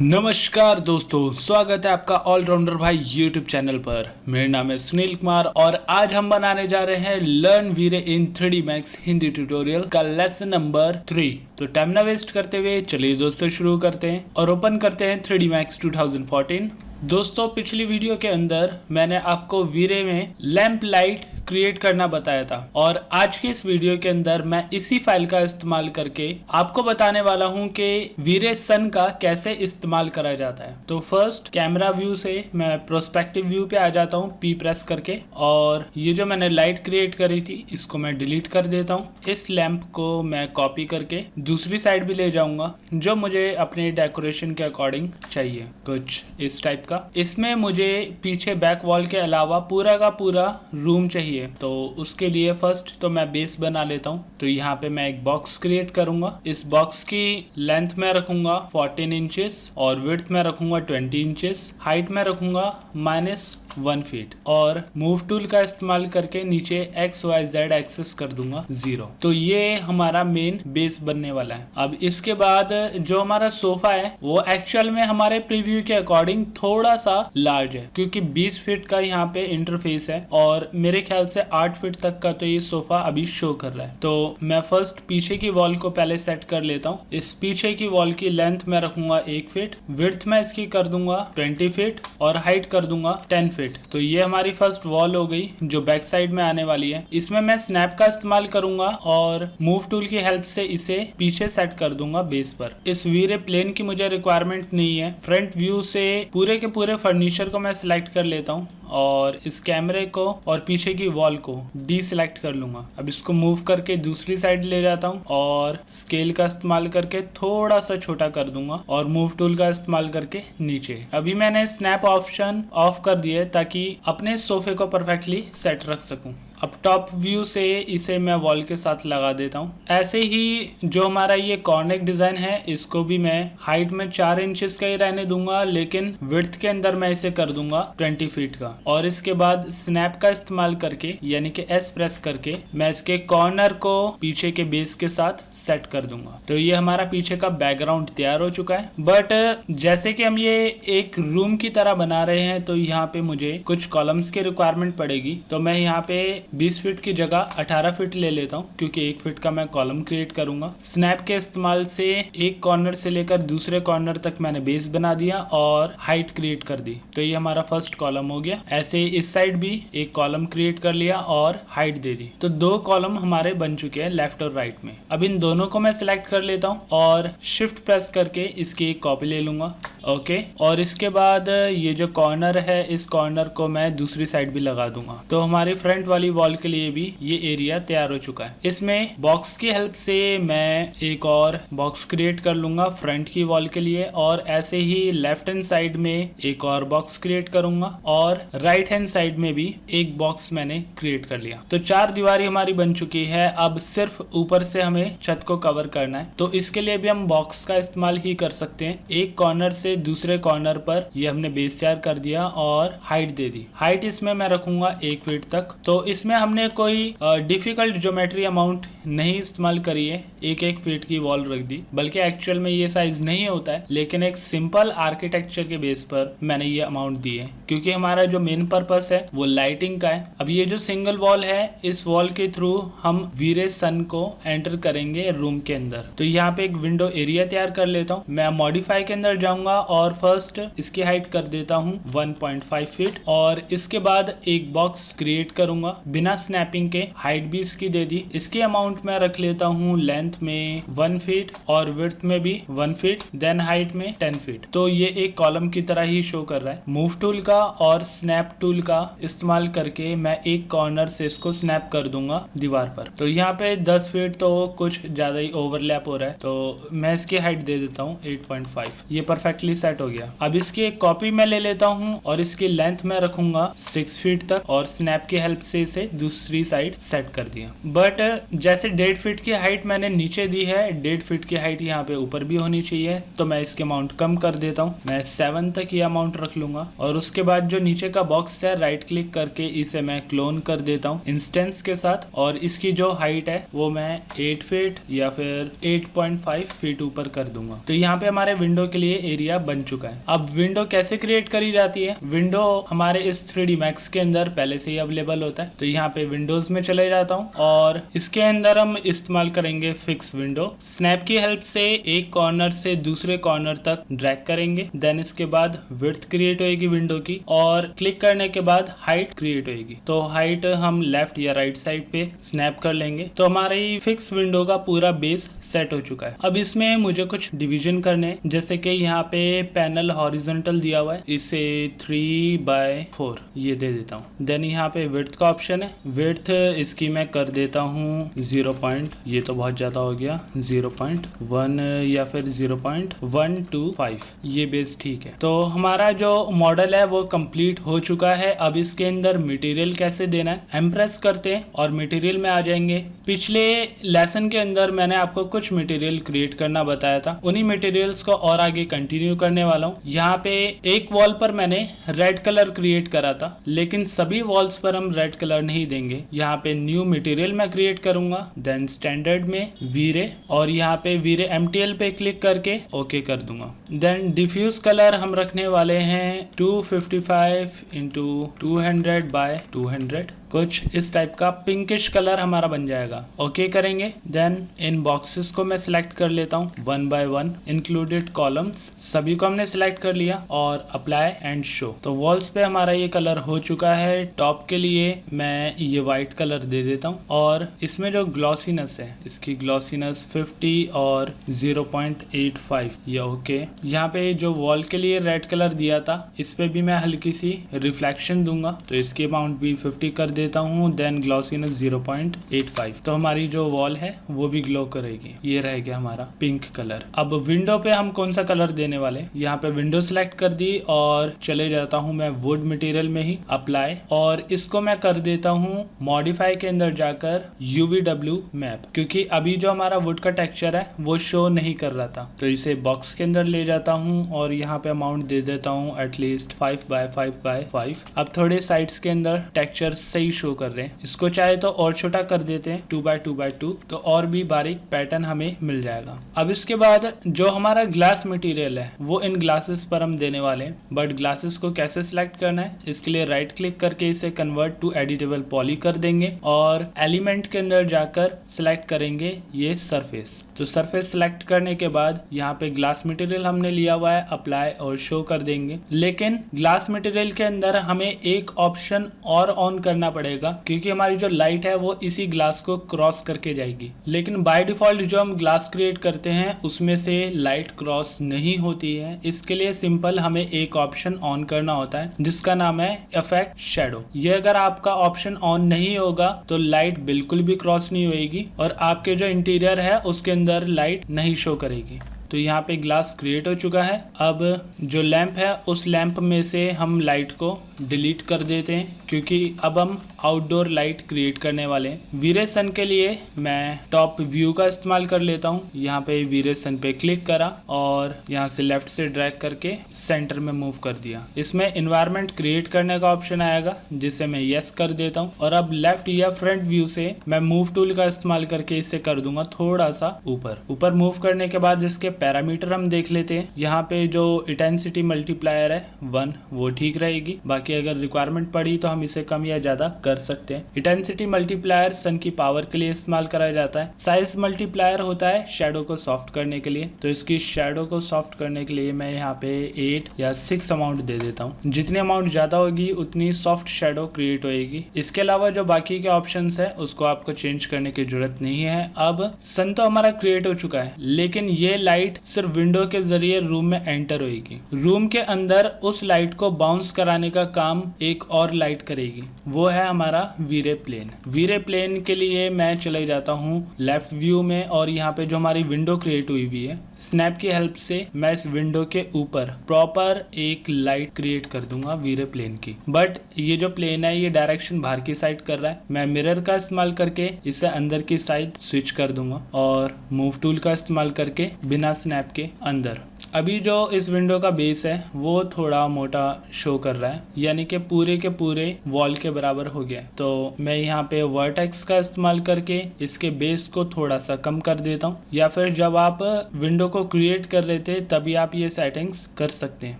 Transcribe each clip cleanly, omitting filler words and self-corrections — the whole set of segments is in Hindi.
नमस्कार दोस्तों, स्वागत है आपका ऑलराउंडर भाई यूट्यूब चैनल पर। मेरा नाम है सुनील कुमार और आज हम बनाने जा रहे हैं लर्न वीरे इन 3D मैक्स हिंदी ट्यूटोरियल का लेसन नंबर 3। तो टाइम ना वेस्ट करते हुए चलिए दोस्तों शुरू करते हैं और ओपन करते हैं 3D मैक्स 2014। दोस्तों पिछली वीडियो के अंदर मैंने आपको वीरे में लैंप लाइट क्रिएट करना बताया था और आज के इस वीडियो के अंदर मैं इसी फाइल का इस्तेमाल करके आपको बताने वाला हूं कि वीरे सन का कैसे इस्तेमाल करा जाता है। तो फर्स्ट कैमरा व्यू से मैं प्रोस्पेक्टिव व्यू पे आ जाता हूं पी प्रेस करके और ये जो मैंने लाइट क्रिएट करी थी इसको मैं डिलीट कर देता हूं। इस लैंप को मैं कॉपी करके दूसरी साइड भी ले जाऊंगा जो मुझे अपने डेकोरेशन के अकॉर्डिंग चाहिए, कुछ इस टाइप का। इसमें मुझे पीछे बैक वॉल के अलावा पूरा का पूरा रूम चाहिए, तो उसके लिए फर्स्ट तो मैं बेस बना लेता हूँ। तो यहाँ पे मैं एक बॉक्स क्रिएट करूंगा। इस बॉक्स की लेंथ में रखूंगा 14 इंचेस और विड्थ में रखूंगा 20 इंचेस, हाइट में रखूंगा -1 फीट और मूव टूल का इस्तेमाल करके नीचे XYZ एक्सेस कर दूंगा 0। तो ये हमारा मेन बेस बनने वाला है। अब इसके बाद जो हमारा सोफा है वो एक्चुअल में हमारे प्रीव्यू के अकॉर्डिंग थोड़ा सा लार्ज है क्योंकि 20 फीट का यहाँ पे इंटरफेस है और मेरे ख्याल से 8 फीट तक का तो ये सोफा अभी शो कर रहा है। तो मैं फर्स्ट पीछे की वॉल को पहले सेट कर लेता हूँ। इस पीछे की वॉल की लेंथ में रखूंगा 1 फीट, विड्थ में इसकी कर दूंगा 20 फीट और हाइट कर दूंगा 10 फीट। तो ये हमारी फर्स्ट वॉल हो गई जो बैक साइड में आने वाली है। इसमें मैं स्नैप का इस्तेमाल करूंगा और मूव टूल की हेल्प से इसे पीछे सेट कर दूंगा बेस पर। इस वीरे प्लेन की मुझे रिक्वायरमेंट नहीं है। फ्रंट व्यू से पूरे के पूरे फर्नीचर को मैं सिलेक्ट कर लेता हूँ और इस कैमरे को और पीछे की वॉल को डीसिलेक्ट कर लूंगा। अब इसको मूव करके दूसरी साइड ले जाता हूँ और स्केल का इस्तेमाल करके थोड़ा सा छोटा कर दूंगा और मूव टूल का इस्तेमाल करके नीचे। अभी मैंने स्नैप ऑप्शन ऑफ कर दिया है ताकि अपने सोफे को परफेक्टली सेट रख सकूं। अब टॉप व्यू से इसे मैं वॉल के साथ लगा देता हूँ। ऐसे ही जो हमारा ये कॉर्नेक डिजाइन है इसको भी मैं हाइट में 4 इंचेस का ही रहने दूंगा, लेकिन विड्थ के अंदर मैं इसे कर दूंगा 20 फीट का। और इसके बाद स्नैप का इस्तेमाल करके यानी कि S प्रेस करके मैं इसके कॉर्नर को पीछे के बेस के साथ सेट कर दूंगा। तो ये हमारा पीछे का बैकग्राउंड तैयार हो चुका है। बट जैसे कि हम ये एक रूम की तरह बना रहे हैं तो यहाँ पे मुझे कुछ कॉलम्स की रिक्वायरमेंट पड़ेगी। तो मैं यहाँ पे 20 फीट की जगह 18 फीट ले लेता हूँ क्योंकि 1 फीट का मैं कॉलम क्रिएट करूंगा। स्नैप के इस्तेमाल से एक कॉर्नर से लेकर दूसरे कॉर्नर तक मैंने बेस बना दिया और हाइट क्रिएट कर दी। तो ये हमारा फर्स्ट कॉलम हो गया। ऐसे इस साइड भी एक कॉलम क्रिएट कर लिया और हाइट दे दी। तो 2 कॉलम हमारे बन चुके हैं लेफ्ट और राइट में। अब इन दोनों को मैं सिलेक्ट कर लेता हूँ और शिफ्ट प्रेस करके इसकी एक कॉपी ले लूंगा। ओके, और इसके बाद ये जो कॉर्नर है इस कॉर्नर को मैं दूसरी साइड भी लगा दूंगा। तो हमारी फ्रंट वाली वॉल के लिए भी ये एरिया तैयार हो चुका है। इसमें बॉक्स की हेल्प से मैं एक और बॉक्स क्रिएट कर लूंगा फ्रंट की वॉल के लिए और ऐसे ही लेफ्ट हैंड साइड में एक और बॉक्स क्रिएट करूंगा और राइट हैंड साइड में भी एक बॉक्स मैंने क्रिएट कर लिया। तो 4 दीवारी हमारी बन चुकी है। अब सिर्फ ऊपर से हमें छत को कवर करना है। तो इसके लिए भी हम बॉक्स का इस्तेमाल ही कर सकते हैं। एक कॉर्नर से दूसरे कॉर्नर पर ये हमने बेस तैयार कर दिया और हाइट दे दी। हाइट इसमें मैं रखूंगा 1 फीट तक। तो इसमें हमने कोई डिफिकल्ट ज्योमेट्री अमाउंट नहीं इस्तेमाल करी है। 1 फीट की वॉल रख दी, बल्कि एक्चुअल में ये साइज नहीं होता है, लेकिन एक सिंपल आर्किटेक्चर के बेस पर मैंने ये अमाउंट दी है क्योंकि हमारा जो मेन पर्पस है वो लाइटिंग का है। अब ये जो सिंगल वॉल है इस वॉल के थ्रू हम वीरे सन को एंटर करेंगे रूम के अंदर। तो यहाँ पे एक विंडो एरिया तैयार कर लेता हूँ। मैं मॉडिफाई के अंदर जाऊंगा और फर्स्ट इसकी हाइट कर देता हूँ 1.5 फीट और इसके बाद एक बॉक्स क्रिएट करूंगा बिना स्नैपिंग के। हाइट भी इसकी दे दी। इसकी अमाउंट मैं रख लेता हूँ लेंथ में 1 फीट और विड्थ में भी 1 फीट, देन हाइट में 10 फीट। तो ये एक कॉलम की तरह ही शो कर रहा है। मूव टूल का और स्नैप टूल का इस्तेमाल करके मैं एक कॉर्नर से इसको स्नैप कर दूंगा दीवार पर। तो यहाँ पे 10 फीट तो कुछ ज्यादा ही ओवरलैप हो रहा है, तो मैं इसकी हाइट दे देता हूँ 8.5। ये परफेक्टली सेट हो गया। अब इसकी एक कॉपी मैं ले लेता हूँ और इसकी लेंथ में रखूंगा 6 फीट तक और स्नैप की हेल्प से इसे दूसरी साइड सेट कर दिया। बट जैसे 1.5 फीट की हाइट मैंने नीचे दी है, 1.5 फीट की हाइट यहाँ पे ऊपर भी होनी चाहिए। तो मैं इसके अमाउंट कम कर देता हूँ। मैं 7 तक ये अमाउंट रख लूंगा और उसके बाद जो नीचे का बॉक्स है राइट क्लिक करके इसे मैं क्लोन कर देता हूँ इंस्टेंस के साथ और इसकी जो हाइट है वो मैं 8 फीट या फिर 8.5 फीट ऊपर कर दूंगा। तो यहाँ पे हमारे विंडो के लिए एरिया हमारा बन चुका है। अब विंडो कैसे क्रिएट करी जाती है? विंडो हमारे इस 3D Max के अंदर पहले से ही अवेलेबल होता है। तो यहाँ पे विंडोज में चले जाता हूँ और इसके अंदर हम इस्तेमाल करेंगे फिक्स विंडो। स्नैप की हेल्प से एक कॉर्नर से दूसरे कॉर्नर तक ड्रैग करेंगे, देन इसके बाद विड्थ क्रिएट होएगी विंडो की और क्लिक करने के बाद हाइट क्रिएट होएगी। तो हाइट हम लेफ्ट या राइट साइड पे स्नैप कर लेंगे। तो हमारी फिक्स विंडो का पूरा बेस सेट हो चुका है। अब इसमें मुझे कुछ डिवीजन करने, जैसे कि यहाँ पे पैनल हॉरिजॉन्टल दिया हुआ है, इसे 3/4 ये दे देता हूँ। देन यहाँ पे विड्थ का ऑप्शन है, विड्थ इसकी मैं कर देता हूँ 0 पॉइंट, ये तो बहुत ज्यादा हो गया, 0.1 या फिर 0.125, ये बेस ठीक है। तो हमारा जो मॉडल है वो कंप्लीट हो चुका है। अब इसके अंदर मटेरियल कैसे देना है, एम्प्रेस करते हैं और मटेरियल में आ जाएंगे। पिछले लेसन के अंदर मैंने आपको कुछ मटेरियल क्रिएट करना बताया था, उन्हीं मटेरियल्स को और आगे कंटिन्यू करने वाला हूँ। यहाँ पे एक वॉल पर मैंने रेड कलर क्रिएट करा था, लेकिन सभी वॉल्स पर हम रेड कलर नहीं देंगे। यहाँ पे न्यू मटेरियल मैं क्रिएट करूंगा, देन स्टैंडर्ड में वीरे, और यहाँ पे वीरे MTL पे क्लिक करके ओके कर दूंगा। देन डिफ्यूज कलर हम रखने वाले हैं 255 × 200/200, कुछ इस टाइप का पिंकिश कलर हमारा बन जाएगा। ओके करेंगे। देन इन बॉक्सेस को मैं सिलेक्ट कर लेता हूँ 1 by 1, इंक्लूडेड कॉलम्स सभी को हमने सिलेक्ट कर लिया और अप्लाई एंड शो। तो वॉल्स पे हमारा ये कलर हो चुका है। टॉप के लिए मैं ये व्हाइट कलर दे देता हूँ और इसमें जो ग्लॉसीनेस है, इसकी ग्लॉसीनेस 50 और 0.85 ये ओके। यहाँ पे जो वॉल के लिए रेड कलर दिया था, इस पे भी मैं हल्की सी रिफ्लेक्शन दूंगा, तो इसकी अमाउंट भी 50 कर देता हूँ। देन ग्लॉसीनेस 0.85, तो हमारी जो वॉल है वो भी ग्लो करेगी। ये रह गया हमारा पिंक कलर। अब विंडो पे हम कौन सा कलर देने वाले, यहाँ पे विंडो सेलेक्ट कर दी और चले जाता हूँ मैं वुड मटेरियल में ही, अप्लाई, और इसको मैं कर देता हूँ मॉडिफाई के अंदर जाकर UVW मैप, क्योंकि अभी जो हमारा वुड का टेक्सचर है वो शो नहीं कर रहा था। तो इसे बॉक्स के अंदर ले जाता हूँ और यहाँ पे अमाउंट दे देता हूँ एटलीस्ट 5/5/5। अब थोड़े साइड्स के अंदर टेक्सचर सही शो कर रहे हैं, इसको चाहे तो और छोटा कर देते हैं 2/2/2, तो और भी बारीक पैटर्न हमें मिल जाएगा। अब इसके बाद जो हमारा ग्लास मटेरियल है वो इन ग्लासेस पर हम देने वाले हैं, बट ग्लासेस को कैसे सिलेक्ट करना है, इसके लिए राइट क्लिक करके इसे कन्वर्ट टू एडिटेबल पॉली कर देंगे और एलिमेंट के अंदर जाकर सिलेक्ट करेंगे ये सरफेस। तो सरफेस सिलेक्ट करने के बाद यहाँ पे ग्लास मटेरियल हमने लिया हुआ है, अप्लाई और शो कर देंगे। लेकिन ग्लास मटेरियल के अंदर हमें एक ऑप्शन और ऑन करना पड़ेगा, क्योंकि हमारी जो लाइट है वो इसी ग्लास को क्रॉस करके जाएगी। लेकिन बाय डिफॉल्ट जो हम ग्लास क्रिएट करते हैं उसमें से लाइट क्रॉस नहीं होती है। इसके लिए सिंपल हमें एक ऑप्शन ऑन करना होता है जिसका नाम है इफेक्ट शैडो। ये अगर आपका ऑप्शन ऑन नहीं होगा तो लाइट बिल्कुल भी क्रॉस नहीं होएगी और आपके जो इंटीरियर है उसके अंदर लाइट नहीं शो करेगी। तो यहाँ पे ग्लास क्रिएट हो चुका है। अब जो लैंप है उस लैंप में से हम लाइट को डिलीट कर देते हैं, क्योंकि अब हम आउटडोर लाइट क्रिएट करने वाले हैं। वीरे सन के लिए मैं टॉप व्यू का इस्तेमाल कर लेता हूँ। यहाँ पे वीरे सन पे क्लिक करा और यहाँ से लेफ्ट से ड्रैग करके सेंटर में मूव कर दिया। इसमें एनवायरनमेंट क्रिएट करने का ऑप्शन आएगा जिसे मैं यस कर देता हूँ और अब लेफ्ट या फ्रंट व्यू से मैं मूव टूल का इस्तेमाल करके इसे कर दूंगा थोड़ा सा ऊपर मूव करने के बाद इसके पैरामीटर हम देख लेते हैं। यहाँ पे जो इंटेंसिटी मल्टीप्लायर है 1 वो ठीक रहेगी, बाकी अगर रिक्वायरमेंट पड़ी तो हम इसे कम या ज्यादा कर सकते हैं। इंटेंसिटी मल्टीप्लायर सन की पावर के लिए इस्तेमाल करा जाता है। साइज मल्टीप्लायर होता है शेडो को सॉफ्ट करने के लिए, तो इसकी शेडो को सॉफ्ट करने के लिए मैं यहाँ पे 8 या 6 अमाउंट दे देता हूँ। जितनी अमाउंट ज्यादा होगी उतनी सॉफ्ट शेडो क्रिएट होएगी। इसके अलावा जो बाकी के ऑप्शंस है उसको आपको चेंज करने की जरूरत नहीं है। अब सन तो हमारा क्रिएट हो चुका है, लेकिन ये लाइट सिर्फ विंडो के जरिए रूम में एंटर होएगी। रूम के अंदर उस लाइट को बाउंस कराने का काम एक और लाइट करेगी, वो है हमारा वीरे प्लेन। वीरे प्लेन के लिए मैं चले जाता हूँ लेफ्ट व्यू में और यहाँ पे जो हमारी विंडो क्रिएट हुई हुई है, स्नैप की हेल्प से मैं इस विंडो के ऊपर प्रॉपर एक लाइट क्रिएट कर दूंगा वीरे प्लेन की। बट ये जो प्लेन है ये डायरेक्शन बाहर की साइड कर रहा है। मैं मिरर का इस्तेमाल करके इसे अंदर की साइड स्विच कर दूंगा और मूव टूल का इस्तेमाल करके बिना स्नैप के अंदर अभी जो इस विंडो का बेस है वो थोड़ा मोटा शो कर रहा है, यानी कि पूरे के पूरे वॉल के बराबर हो गया। तो मैं यहाँ पे वर्टेक्स का इस्तेमाल करके इसके बेस को थोड़ा सा कम कर देता हूँ, या फिर जब आप विंडो को क्रिएट कर रहे थे तभी आप ये सेटिंग्स कर सकते हैं,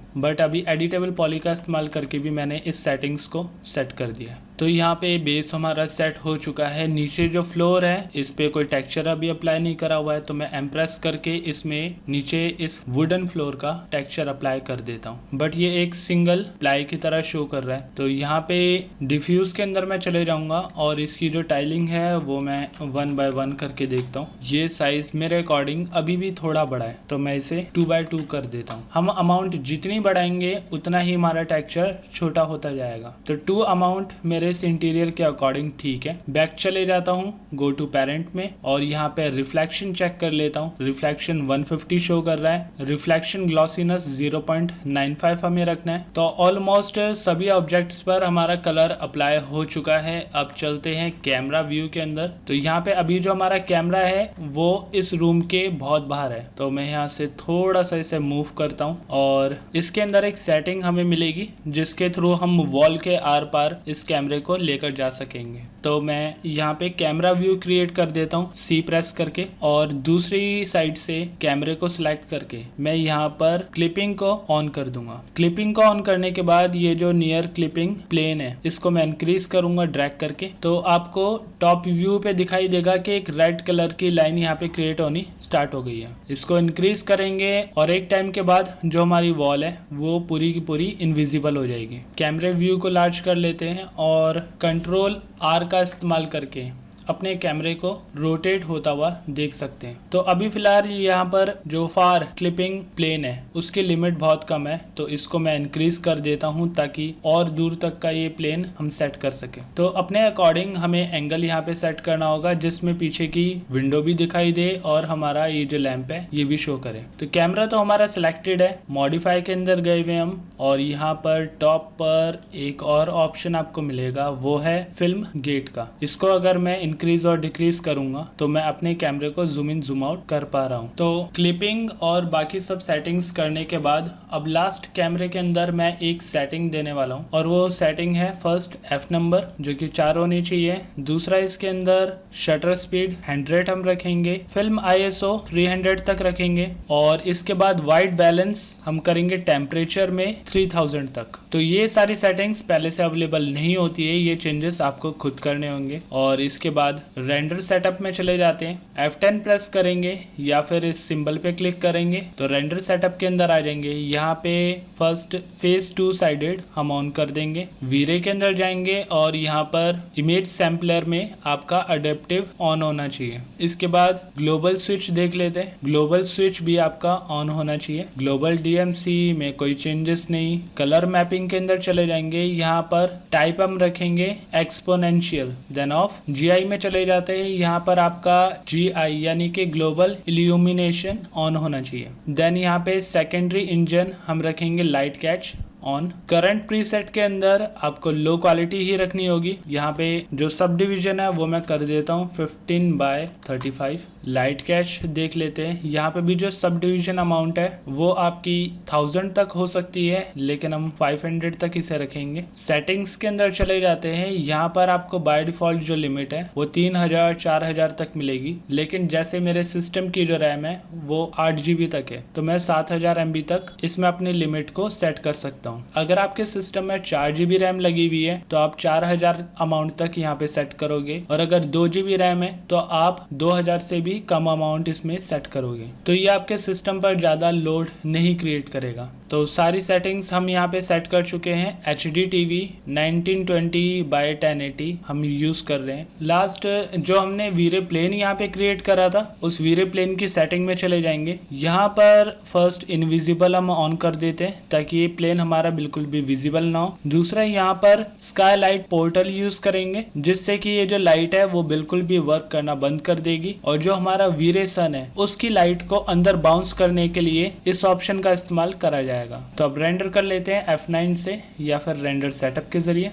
बट अभी एडिटेबल पॉली का इस्तेमाल करके भी मैंने इस सेटिंग्स को सेट कर दिया। तो यहाँ पे बेस हमारा सेट हो चुका है। नीचे जो फ्लोर है इस पे कोई टेक्सचर अभी अप्लाई नहीं करा हुआ है, तो मैं एम्प्रेस करके इसमें नीचे इस वुडन फ्लोर का टेक्सचर अप्लाई कर देता हूँ, बट ये एक सिंगल प्लाई की तरह शो कर रहा है। तो यहाँ पे डिफ्यूज के अंदर मैं चले जाऊंगा और इसकी जो टाइलिंग है वो मैं 1 by 1 करके देखता हूँ। ये साइज मेरे अकॉर्डिंग अभी भी थोड़ा बड़ा है, तो मैं इसे 2 by 2 कर देता हूँ। हम अमाउंट जितनी बढ़ाएंगे उतना ही हमारा टेक्सचर छोटा होता जाएगा। तो 2 अमाउंट मेरे इस इंटीरियर के अकॉर्डिंग ठीक है। बैक चले जाता हूँ गो टू पेरेंट में और यहाँ पे रिफ्लेक्शन चेक कर लेता हूँ। रिफ्लेक्शन 150 शो कर रहा है। रिफ्लेक्शन ग्लॉसीनेस 0.95 हमें रखना है। तो ऑलमोस्ट सभी ऑब्जेक्ट्स पर हमारा कलर अप्लाई हो चुका है। अब चलते हैं कैमरा व्यू के अंदर। तो यहाँ पे अभी जो हमारा कैमरा है वो इस रूम के बहुत बाहर है, तो मैं यहाँ से थोड़ा सा इसे मूव करता हूँ और इसके अंदर एक सेटिंग हमें मिलेगी जिसके थ्रू हम वॉल के आर पार इस कैमरे को लेकर जा सकेंगे। तो मैं यहाँ पे कैमरा व्यू क्रिएट कर देता हूँ C प्रेस करके, और दूसरी साइड से कैमरे को सिलेक्ट करके मैं यहाँ पर क्लिपिंग को ऑन कर दूंगा। क्लिपिंग को ऑन करने के बाद ये जो नियर क्लिपिंग प्लेन है इसको मैं इंक्रीज करूंगा ड्रैग करके। तो आपको टॉप व्यू पे दिखाई देगा कि एक रेड कलर की लाइन यहाँ पे क्रिएट होनी स्टार्ट हो गई है। इसको इंक्रीज करेंगे और एक टाइम के बाद जो हमारी वॉल है वो पूरी की पूरी इनविजिबल हो जाएगी। कैमरे व्यू को लार्ज कर लेते हैं और कंट्रोल R का इस्तेमाल करके अपने कैमरे को रोटेट होता हुआ देख सकते हैं। तो अभी फिलहाल यहाँ पर जो फार क्लिपिंग प्लेन है उसकी लिमिट बहुत कम है, तो इसको मैं इंक्रीज कर देता हूँ ताकि और दूर तक का ये प्लेन हम सेट कर सके। तो अपने अकॉर्डिंग हमें एंगल यहाँ पे सेट करना होगा जिसमें पीछे की विंडो भी दिखाई दे और हमारा ये जो लैंप है ये भी शो करे। तो कैमरा तो हमारा सिलेक्टेड है। मॉडिफाई के अंदर गए हुए हम और यहाँ पर टॉप पर एक और ऑप्शन आपको मिलेगा, वो है फिल्म गेट का। इसको अगर मैं इंक्रीज और डिक्रीज करूंगा तो मैं अपने कैमरे को जूम इन जूम आउट कर पा रहा हूं। तो क्लिपिंग और बाकी सब सेटिंग्स करने के बाद अब लास्ट कैमरे के अंदर मैं एक सेटिंग देने वाला हूं, और वो सेटिंग है फर्स्ट F नंबर जो कि 4 होनी चाहिए। दूसरा इसके अंदर शटर स्पीड 100 हम रखेंगे। फिल्म ISO 300 तक रखेंगे और इसके बाद वाइट बैलेंस हम करेंगे टेम्परेचर में 3000 तक। तो ये सारी सेटिंग्स पहले से अवेलेबल नहीं होती है, ये चेंजेस आपको खुद करने होंगे। और इसके बाद रेंडर सेटअप में चले जाते हैं। F10 प्रेस करेंगे या फिर इस सिंबल पे क्लिक करेंगे तो रेंडर सेटअप के अंदर आ जाएंगे। यहाँ पे फर्स्ट फेस 2 साइडेड हम ऑन कर देंगे। वीरे के अंदर जाएंगे और यहाँ पर इमेज सैम्पलर में आपका अडेप्टिव ऑन होना चाहिए। इसके बाद ग्लोबल स्विच देख लेते हैं। ग्लोबल स्विच भी आपका ऑन होना चाहिए। ग्लोबल DMC में कोई चेंजेस नहीं। कलर मैपिंग के अंदर चले जाएंगे। यहाँ पर टाइप हम रखेंगे एक्सपोनेंशियल, देन ऑफ GI में चले जाते हैं। यहाँ पर आपका GI यानी कि ग्लोबल इल्यूमिनेशन ऑन होना चाहिए। देन यहाँ पे सेकेंडरी इंजन हम रखेंगे light catch on. Current preset के अंदर आपको लो क्वालिटी ही रखनी होगी। यहाँ पे जो सब डिवीजन है वो मैं कर देता हूँ 15 by 35। लाइट कैच देख लेते हैं। यहाँ पे भी जो सब डिवीजन अमाउंट है वो आपकी 1000 तक हो सकती है, लेकिन हम 500 तक इसे रखेंगे। सेटिंग्स के अंदर चले जाते हैं। यहाँ पर आपको बाय डिफॉल्ट जो लिमिट है वो 3000 4000 तक मिलेगी, लेकिन जैसे मेरे सिस्टम की जो रैम है वो 8 GB तक है, तो मैं 7000 MB तक इसमें अपनी लिमिट को सेट कर सकता हूँ। अगर आपके सिस्टम में 4 GB रैम लगी हुई है तो आप 4000 अमाउंट तक यहाँ पे सेट करोगे, और अगर 2 GB रैम है तो आप 2000 से भी कम अमाउंट इसमें सेट करोगे। तो ये आपके सिस्टम पर ज़्यादा लोड नहीं क्रिएट करेगा। तो सारी सेटिंग्स हम यहाँ पे सेट कर चुके हैं। HD TV 1920 by 1080 हम यूज़ कर रहे हैं। लास्ट जो हमने वीरे प्लेन यहाँ पे क्रिएट करा था उस वीरे प्लेन की सेटिंग में चले जाएंगे। यहाँ पर फर्स्ट इनविजिबल हम ऑन कर देते हैं ताकि ये प्लेन हमारा बिल्कुल भी विजिबल ना हो। दूसरा यहाँ पर स्काई लाइट पोर्टल यूज करेंगे जिससे कि ये जो लाइट है वो बिल्कुल भी वर्क करना बंद कर देगी, और जो हमारा वीरे सन है उसकी लाइट को अंदर बाउंस करने के लिए इस ऑप्शन का इस्तेमाल करा जाएगा। तो अब रेंडर कर लेते हैं F9 से या फिर रेंडर सेटअप के जरिए।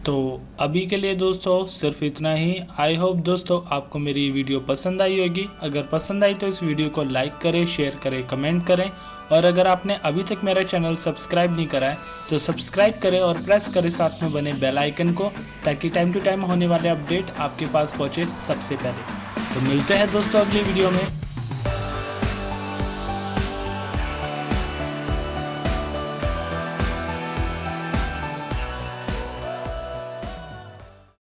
तो अभी के लिए दोस्तों सिर्फ इतना ही। आई होप दोस्तों आपको मेरी ये वीडियो पसंद आई होगी। अगर पसंद आई तो इस वीडियो को लाइक करें, शेयर करें, कमेंट करें और अगर आपने अभी तक मेरा चैनल सब्सक्राइब नहीं करा है तो सब्सक्राइब करें और प्रेस करें साथ में बने बेल आइकन को, ताकि टाइम टू टाइम होने वाले अपडेट आपके पास पहुँचे सबसे पहले। तो मिलते हैं दोस्तों अगली वीडियो में।